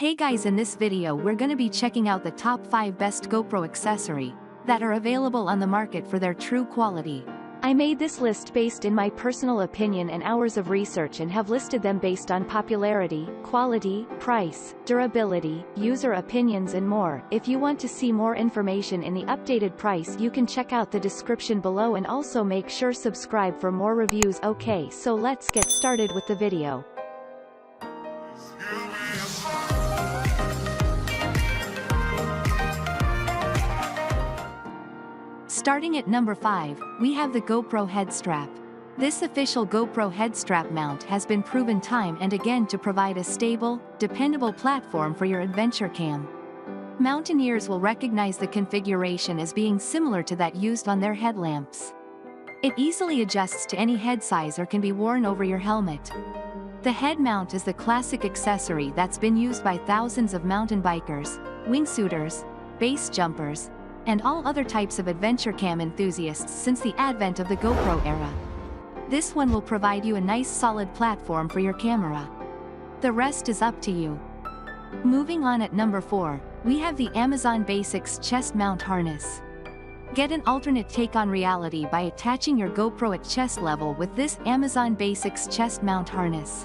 Hey guys, in this video we're gonna be checking out the top 5 best GoPro accessory that are available on the market for their true quality. I made this list based in my personal opinion and hours of research and have listed them based on popularity, quality, price, durability, user opinions and more. If you want to see more information in the updated price, you can check out the description below and also make sure subscribe for more reviews. Okay, so let's get started with the video. Starting at number 5, we have the GoPro Headstrap. This official GoPro Headstrap mount has been proven time and again to provide a stable, dependable platform for your adventure cam. Mountaineers will recognize the configuration as being similar to that used on their headlamps. It easily adjusts to any head size or can be worn over your helmet. The head mount is the classic accessory that's been used by thousands of mountain bikers, wingsuiters, base jumpers, and all other types of adventure cam enthusiasts since the advent of the GoPro era. This one will provide you a nice solid platform for your camera. The rest is up to you. Moving on at number 4, we have the Amazon Basics chest mount harness. Get an alternate take on reality by attaching your GoPro at chest level with this Amazon Basics chest mount harness.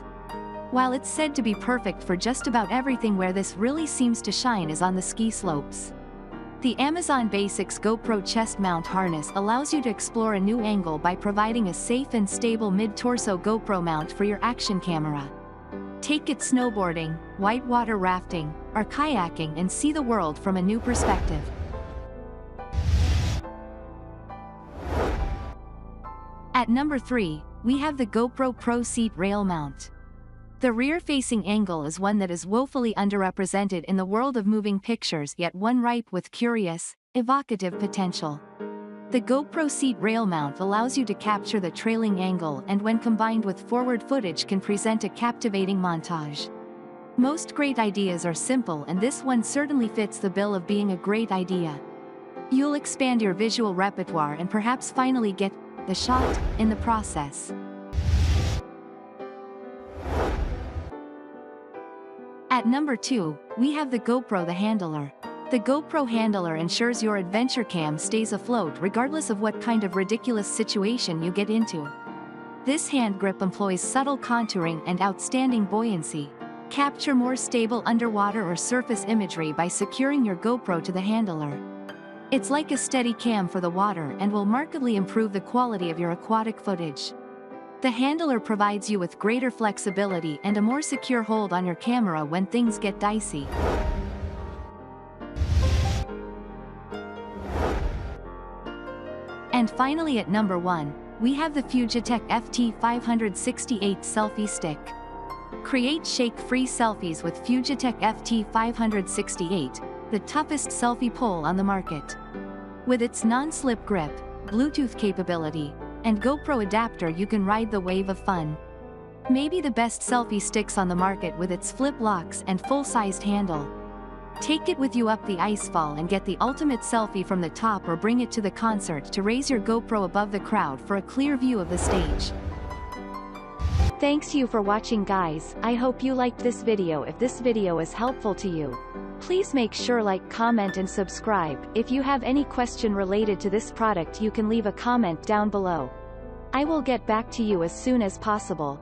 While it's said to be perfect for just about everything, where this really seems to shine is on the ski slopes. The Amazon Basics GoPro chest mount harness allows you to explore a new angle by providing a safe and stable mid-torso GoPro mount for your action camera. Take it snowboarding, whitewater rafting, or kayaking and see the world from a new perspective. At number 3, we have the GoPro Pro Seat Rail Mount. The rear-facing angle is one that is woefully underrepresented in the world of moving pictures, yet one ripe with curious, evocative potential. The GoPro seat rail mount allows you to capture the trailing angle and when combined with forward footage can present a captivating montage. Most great ideas are simple, and this one certainly fits the bill of being a great idea. You'll expand your visual repertoire and perhaps finally get the shot in the process. At number 2, we have the GoPro The Handler. The GoPro Handler ensures your adventure cam stays afloat regardless of what kind of ridiculous situation you get into. This hand grip employs subtle contouring and outstanding buoyancy. Capture more stable underwater or surface imagery by securing your GoPro to the handler. It's like a steady cam for the water and will markedly improve the quality of your aquatic footage. The handler provides you with greater flexibility and a more secure hold on your camera when things get dicey. And finally at number 1, we have the Fugetek FT568 Selfie Stick. Create shake-free selfies with Fugetek FT568, the toughest selfie pole on the market. With its non-slip grip, Bluetooth capability, and GoPro adapter, you can ride the wave of fun. Maybe the best selfie sticks on the market with its flip locks and full-sized handle. Take it with you up the icefall and get the ultimate selfie from the top, or bring it to the concert to raise your GoPro above the crowd for a clear view of the stage. Thanks you for watching guys. I hope you liked this video. If this video is helpful to you, please make sure like, comment and subscribe. If you have any question related to this product, you can leave a comment down below. I will get back to you as soon as possible.